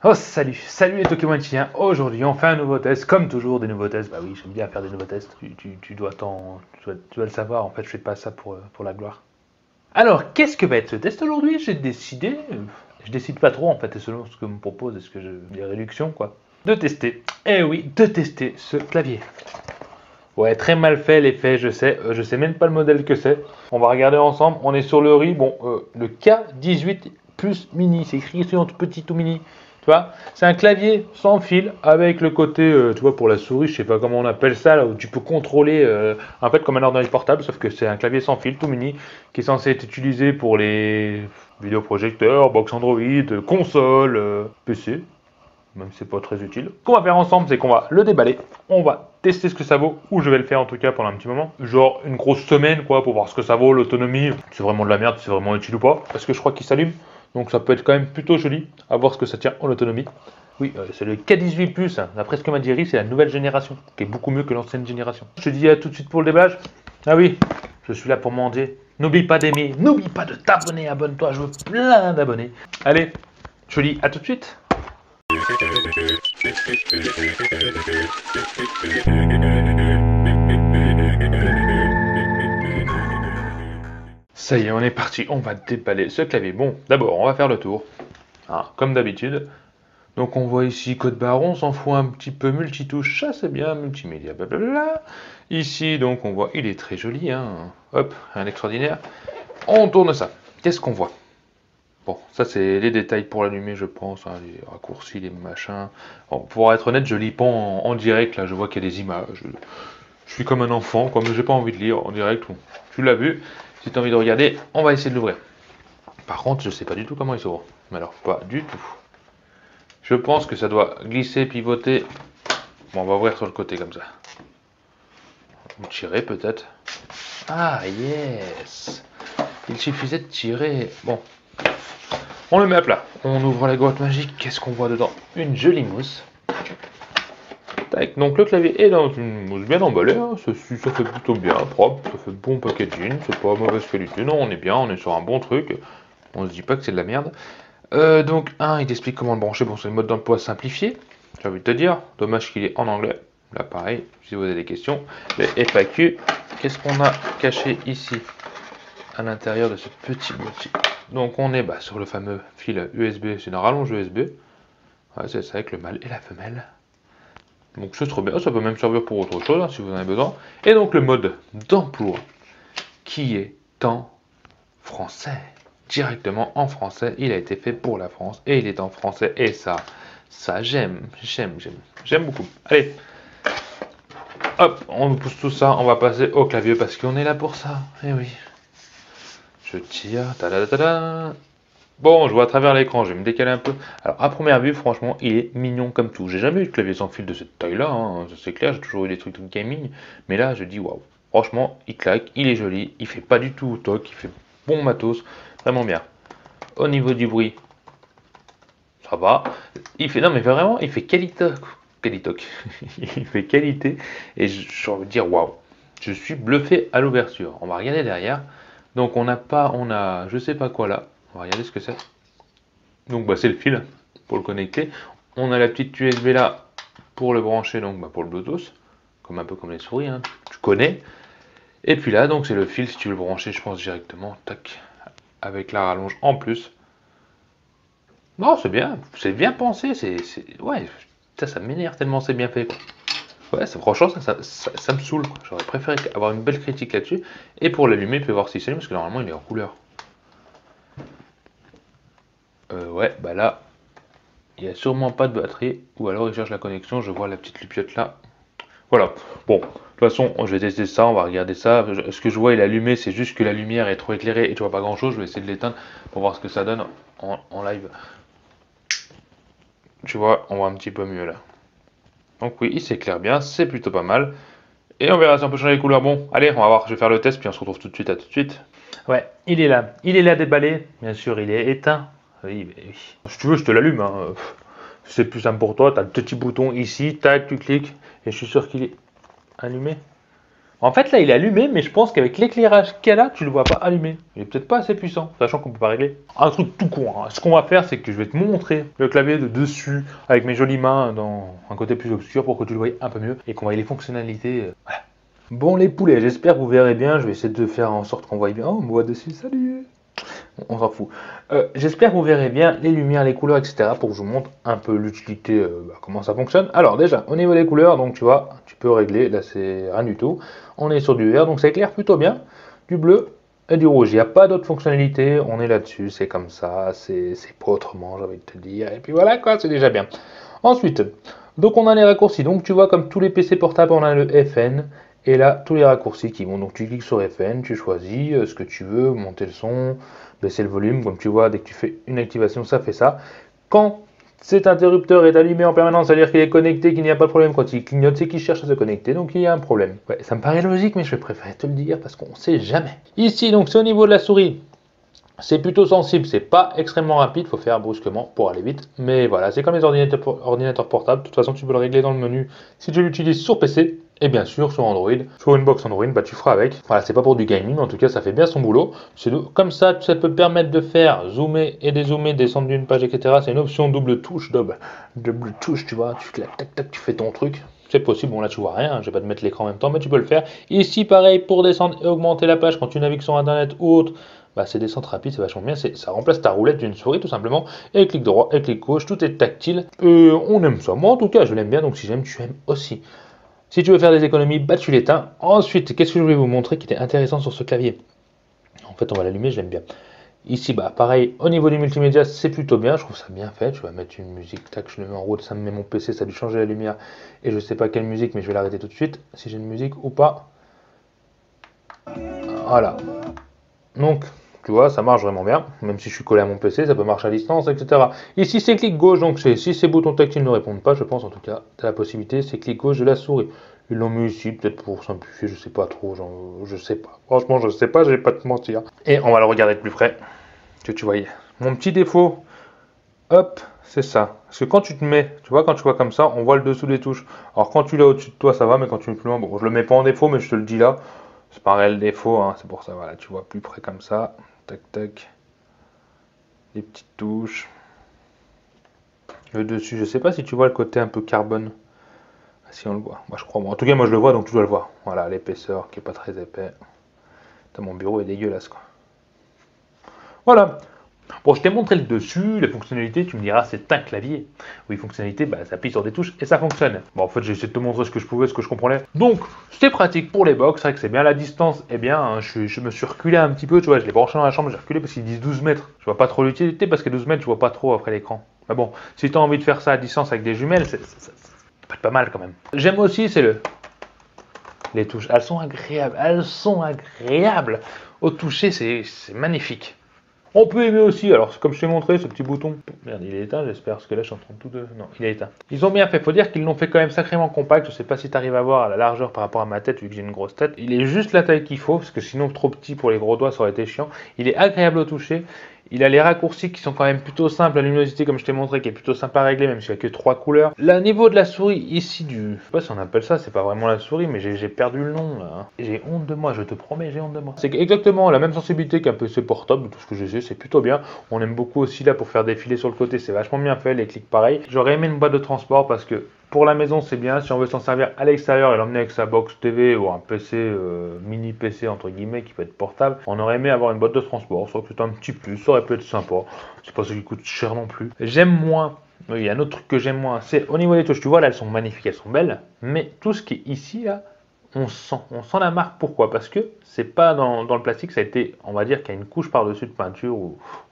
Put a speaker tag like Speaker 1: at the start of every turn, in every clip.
Speaker 1: Oh salut les Tokémontiens. Aujourd'hui on fait un nouveau test, comme toujours des nouveaux tests. Bah oui, j'aime bien faire des nouveaux tests. Tu dois le savoir, en fait je fais pas ça pour la gloire. Alors qu'est-ce que va être ce test aujourd'hui? J'ai décidé, je décide pas trop en fait, selon ce que me propose, est-ce que des réductions quoi. De tester, eh oui, de tester ce clavier. Ouais, très mal fait l'effet, je sais même pas le modèle que c'est. On va regarder ensemble, on est sur le riz, bon, le K18 plus mini, c'est écrit ici en tout petit tout mini. Tu vois, c'est un clavier sans fil avec le côté, tu vois, pour la souris, je sais pas comment on appelle ça, là où tu peux contrôler, en fait, comme un ordinateur portable, sauf que c'est un clavier sans fil tout mini qui est censé être utilisé pour les vidéoprojecteurs, box Android, console, PC même si c'est pas très utile. Ce qu'on va faire ensemble, c'est qu'on va le déballer, on va tester ce que ça vaut, ou je vais le faire en tout cas pendant un petit moment. Genre une grosse semaine quoi, pour voir ce que ça vaut, l'autonomie, si c'est vraiment de la merde, si c'est vraiment utile ou pas. Parce que je crois qu'il s'allume, donc ça peut être quand même plutôt joli, à voir ce que ça tient en autonomie. Oui, c'est le K18+, hein. D'après ce que m'a dit Riff, c'est la nouvelle génération, qui est beaucoup mieux que l'ancienne génération. Je te dis à tout de suite pour le déballage. Ah oui, je suis là pour manger. N'oublie pas d'aimer, n'oublie pas de t'abonner, abonne-toi, je veux plein d'abonnés. Allez, je te dis à tout de suite. Ça y est, on est parti, on va déballer ce clavier. Bon, d'abord, on va faire le tour, hein, comme d'habitude. Donc on voit ici code barre, on s'en fout un petit peu, multitouche, ça c'est bien, multimédia, blablabla. Ici, donc on voit, il est très joli, hein. Hop, un extraordinaire. On tourne ça, qu'est-ce qu'on voit? Bon, ça c'est les détails pour l'allumer, je pense, hein, les raccourcis, les machins. Bon, pour être honnête, je lis pas en direct, là, je vois qu'il y a des images. Je suis comme un enfant, comme j'ai pas envie de lire en direct. Bon, tu l'as vu, si tu as envie de regarder, on va essayer de l'ouvrir. Par contre, je sais pas du tout comment il s'ouvre. Mais alors, pas du tout. Je pense que ça doit glisser, pivoter. Bon, on va ouvrir sur le côté comme ça. Ou tirer peut-être. Ah, yes! Il suffisait de tirer. Bon, on le met à plat. On ouvre la boîte magique. Qu'est-ce qu'on voit dedans? Une jolie mousse. Tac. Donc le clavier est dans une mousse bien emballée. Hein. Ça fait plutôt bien, propre. Ça fait bon packaging. C'est pas mauvaise qualité. Non, on est bien. On est sur un bon truc. On se dit pas que c'est de la merde. Donc, il t'explique comment le brancher. Bon, c'est le mode d'emploi simplifié. J'ai envie de te dire. Dommage qu'il est en anglais. Là, pareil. Si vous avez des questions. Les FAQ. Qu'est-ce qu'on a caché ici à l'intérieur de ce petit boîtier? Donc on est sur le fameux fil USB, c'est une rallonge USB. Ouais, c'est ça avec le mâle et la femelle. Donc c'est trop bien, ça peut même servir pour autre chose hein, si vous en avez besoin. Et donc le mode d'emploi qui est en français. Directement en français, il a été fait pour la France et il est en français. Et ça j'aime beaucoup. Allez, hop, on pousse tout ça, on va passer au clavier parce qu'on est là pour ça. Eh oui. Je tire, ta-da-da-da-da. Bon, je vois à travers l'écran, je vais me décaler un peu. Alors, à première vue, franchement, il est mignon comme tout. J'ai jamais eu de clavier sans fil de cette taille-là, hein, c'est clair, j'ai toujours eu des trucs de gaming. Mais là, je dis waouh. Franchement, il claque, il est joli, il fait pas du tout toc, il fait bon matos, vraiment bien. Au niveau du bruit, ça va. Il fait, non mais vraiment, il fait qualité. Qualitoc. Il fait qualité. Et j'ai envie de dire waouh. Je suis bluffé à l'ouverture. On va regarder derrière. Donc on a je sais pas quoi là. On va regarder ce que c'est. Donc c'est le fil pour le connecter. On a la petite USB là pour le brancher, donc pour le Bluetooth, comme un peu comme les souris, hein, tu connais. Et puis là, donc c'est le fil si tu veux le brancher, je pense directement, tac, avec la rallonge en plus. Non, c'est bien pensé, ouais, ça m'énerve tellement c'est bien fait. Quoi. Ouais, franchement, ça me saoule. J'aurais préféré avoir une belle critique là-dessus. Et pour l'allumer, tu peux voir s'il s'allume, parce que normalement il est en couleur. Ouais, là, il n'y a sûrement pas de batterie, ou alors il cherche la connexion, je vois la petite lupiote là. Voilà, bon, de toute façon, je vais tester ça, on va regarder ça. Ce que je vois, il est allumé, c'est juste que la lumière est trop éclairée et tu vois pas grand chose. Je vais essayer de l'éteindre pour voir ce que ça donne en live. Tu vois, on voit un petit peu mieux là. Donc oui, il s'éclaire bien, c'est plutôt pas mal. Et on verra si on peut changer les couleurs. Bon, allez, on va voir, je vais faire le test, puis on se retrouve tout de suite, à tout de suite. Ouais, il est là déballé, bien sûr, il est éteint. Oui, mais oui. Si tu veux, je te l'allume, hein. C'est plus simple pour toi, tu as le petit bouton ici, tac, tu cliques, et je suis sûr qu'il est allumé. En fait, là, il est allumé, mais je pense qu'avec l'éclairage qu'elle a, tu le vois pas allumé. Il est peut-être pas assez puissant, sachant qu'on peut pas régler. Un truc tout con, hein. Ce qu'on va faire, c'est que je vais te montrer le clavier de dessus, avec mes jolies mains dans un côté plus obscur pour que tu le voies un peu mieux et qu'on voie les fonctionnalités. Voilà. Bon, les poulets, j'espère que vous verrez bien. Je vais essayer de faire en sorte qu'on voie bien. Oh, on me voit dessus, salut! On s'en fout. J'espère que vous verrez bien les lumières, les couleurs, etc. pour que je vous montre un peu l'utilité, comment ça fonctionne. Alors déjà, au niveau des couleurs, donc tu vois, tu peux régler, là c'est rien du tout. On est sur du vert, donc ça éclaire plutôt bien. Du bleu et du rouge. Il n'y a pas d'autre fonctionnalité, on est là-dessus, c'est comme ça, c'est pas autrement, j'ai envie de te dire. Et puis voilà quoi, c'est déjà bien. Ensuite, donc on a les raccourcis. Donc tu vois, comme tous les PC portables, on a le FN. Et là, tous les raccourcis qui vont. Donc tu cliques sur FN, tu choisis ce que tu veux, monter le son, baisser le volume. Comme tu vois, dès que tu fais une activation, ça fait ça. Quand cet interrupteur est allumé en permanence, c'est-à-dire qu'il est connecté, qu'il n'y a pas de problème. Quand il clignote, c'est qu'il cherche à se connecter, donc il y a un problème. Ouais, ça me paraît logique, mais je préfère te le dire parce qu'on ne sait jamais. Ici, donc c'est au niveau de la souris. C'est plutôt sensible, c'est pas extrêmement rapide, il faut faire brusquement pour aller vite. Mais voilà, c'est comme les ordinateurs portables. De toute façon, tu peux le régler dans le menu si tu l'utilises sur PC. Et bien sûr, sur Android, sur une box Android, bah, tu feras avec. Voilà, c'est pas pour du gaming, mais en tout cas, ça fait bien son boulot. Comme ça peut permettre de faire zoomer et dézoomer, descendre d'une page, etc. C'est une option double touche, double touche, tu vois. Tu claques, tac, tac, tu fais ton truc. C'est possible, bon là tu vois rien, je vais pas te mettre l'écran en même temps, mais tu peux le faire. Ici, pareil, pour descendre et augmenter la page quand tu navigues sur Internet ou autre, bah, c'est descente rapide, c'est vachement bien. Ça remplace ta roulette d'une souris tout simplement. Et clic droit et clic gauche, tout est tactile. On aime ça. Moi en tout cas, je l'aime bien, donc si j'aime, tu aimes aussi. Si tu veux faire des économies, bah tu l'éteins. Ensuite, qu'est-ce que je voulais vous montrer qui était intéressant sur ce clavier? En fait, on va l'allumer, je l'aime bien. Ici, bah pareil, au niveau du multimédia, c'est plutôt bien, je trouve ça bien fait. Je vais mettre une musique, tac, je le mets en route, ça me met mon PC, ça a dû changer la lumière. Et je sais pas quelle musique, mais je vais l'arrêter tout de suite, si j'ai une musique ou pas. Voilà. Donc, tu vois, ça marche vraiment bien. Même si je suis collé à mon PC, ça peut marcher à distance, etc. Ici, c'est clic gauche, donc si ces boutons tactiles ne répondent pas, je pense en tout cas, tu as la possibilité, c'est clic gauche de la souris. Ils l'ont mis ici, peut-être pour simplifier, je sais pas trop, genre, je sais pas. Franchement, je sais pas, je vais pas te mentir. Et on va le regarder de plus près, que tu voyais. Mon petit défaut, hop, c'est ça. Parce que quand tu te mets, tu vois, quand tu vois comme ça, on voit le dessous des touches. Alors quand tu l'as au-dessus de toi, ça va, mais quand tu mets plus loin, bon, je le mets pas en défaut, mais je te le dis là. C'est pas un réel défaut, hein, c'est pour ça, voilà, tu vois plus près comme ça, tac tac, les petites touches. Le dessus, je sais pas si tu vois le côté un peu carbone, si on le voit, moi je crois, bon, en tout cas moi je le vois donc tu dois le voir, voilà l'épaisseur qui est pas très épais, mon bureau est dégueulasse quoi. Voilà. Bon, je t'ai montré le dessus, les fonctionnalités, tu me diras c'est un clavier. Oui, fonctionnalité, bah, ça appuie sur des touches et ça fonctionne. Bon, en fait, j'ai essayé de te montrer ce que je pouvais, ce que je comprenais. Donc, c'était pratique pour les box, c'est vrai que c'est bien la distance. Eh bien, hein, je me suis reculé un petit peu, tu vois, je l'ai branché dans la chambre, j'ai reculé parce qu'ils disent 12 mètres. Je vois pas trop l'utilité parce que 12 mètres, je vois pas trop après l'écran. Mais bon, si tu as envie de faire ça à distance avec des jumelles, ça peut être pas mal quand même. J'aime aussi, c'est les touches. Elles sont agréables, Au toucher, c'est magnifique. On peut aimer aussi, alors comme je t'ai montré, ce petit bouton. Merde, il est éteint, j'espère, parce que là je suis en train de tout de... Non, il est éteint. Ils ont bien fait, faut dire qu'ils l'ont fait quand même sacrément compact. Je sais pas si tu arrives à voir à la largeur par rapport à ma tête, vu que j'ai une grosse tête. Il est juste la taille qu'il faut, parce que sinon trop petit pour les gros doigts, ça aurait été chiant. Il est agréable au toucher. Il a les raccourcis qui sont quand même plutôt simples, la luminosité comme je t'ai montré qui est plutôt sympa à régler même s'il n'y a que 3 couleurs. Là, niveau de la souris ici je sais pas si on appelle ça, c'est pas vraiment la souris mais j'ai perdu le nom là. J'ai honte de moi, je te promets, j'ai honte de moi. C'est exactement la même sensibilité qu'un PC portable, tout ce que j'ai, c'est plutôt bien. On aime beaucoup aussi là pour faire défiler sur le côté, c'est vachement bien fait, les clics pareil. J'aurais aimé une boîte de transport parce que pour la maison c'est bien, si on veut s'en servir à l'extérieur et l'emmener avec sa box TV ou un PC, mini PC entre guillemets qui peut être portable, on aurait aimé avoir une boîte de transport, sauf que c'est un petit plus, ça aurait pu être sympa, c'est pas ça qui coûte cher non plus. J'aime moins, il y a un autre truc que j'aime moins, c'est au niveau des touches, tu vois là elles sont magnifiques, elles sont belles, mais tout ce qui est ici là, on sent la marque. Pourquoi? Parce que c'est pas dans le plastique, ça a été, on va dire qu'il y a une couche par-dessus de peinture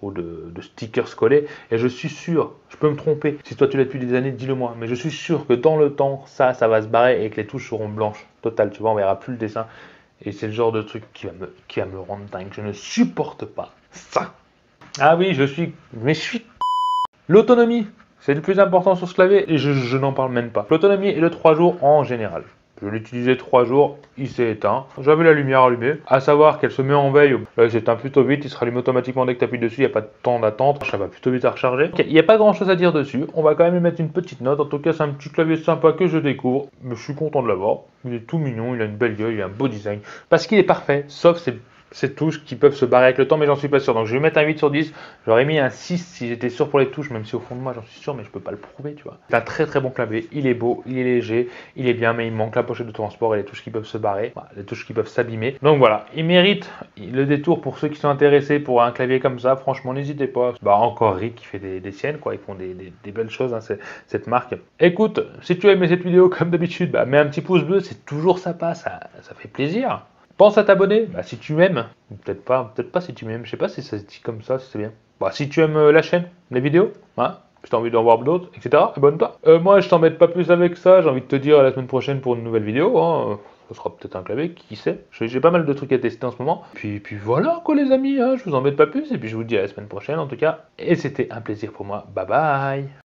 Speaker 1: ou de stickers collés. Et je suis sûr, je peux me tromper, si toi tu l'as depuis des années, dis-le moi, mais je suis sûr que dans le temps, ça va se barrer et que les touches seront blanches. Total, tu vois, on verra plus le dessin. Et c'est le genre de truc qui va me rendre dingue. Je ne supporte pas ça. Ah oui, je suis l'autonomie, c'est le plus important sur ce clavier et je n'en parle même pas. L'autonomie est de 3 jours en général. Je l'ai utilisé 3 jours, il s'est éteint. J'avais la lumière allumée, à savoir qu'elle se met en veille. Là, il s'éteint plutôt vite, il se rallume automatiquement dès que tu appuies dessus, il n'y a pas de temps d'attente, ça va plutôt vite à recharger. Il n'y a pas grand chose à dire dessus, on va quand même lui mettre une petite note. En tout cas, c'est un petit clavier sympa que je découvre, mais je suis content de l'avoir. Il est tout mignon, il a une belle gueule, il a un beau design. Parce qu'il est parfait, sauf ces touches qui peuvent se barrer avec le temps, mais j'en suis pas sûr. Donc je vais mettre un 8 sur 10. J'aurais mis un 6 si j'étais sûr pour les touches, même si au fond de moi j'en suis sûr, mais je peux pas le prouver, tu vois. C'est un très très bon clavier. Il est beau, il est léger, il est bien, mais il manque la pochette de transport et les touches qui peuvent se barrer, voilà, les touches qui peuvent s'abîmer. Donc voilà, il mérite le détour pour ceux qui sont intéressés pour un clavier comme ça. Franchement, n'hésitez pas. Bah encore Rick qui fait des siennes, quoi. Ils font des belles choses, hein, cette marque. Écoute, si tu as aimé cette vidéo comme d'habitude, bah, mets un petit pouce bleu, c'est toujours sympa, ça fait plaisir. Pense à t'abonner, bah, si tu m'aimes, peut-être pas si tu m'aimes, je sais pas si ça se dit comme ça, si c'est bien. Bah, si tu aimes la chaîne, les vidéos, hein, si tu as envie d'en voir d'autres, etc., abonne-toi. Moi, je t'embête pas plus avec ça, j'ai envie de te dire à la semaine prochaine pour une nouvelle vidéo, hein. Ça sera peut-être un clavier, qui sait. J'ai pas mal de trucs à tester en ce moment. Puis voilà quoi les amis, hein, je vous embête pas plus, et puis je vous dis à la semaine prochaine en tout cas. Et c'était un plaisir pour moi, bye bye.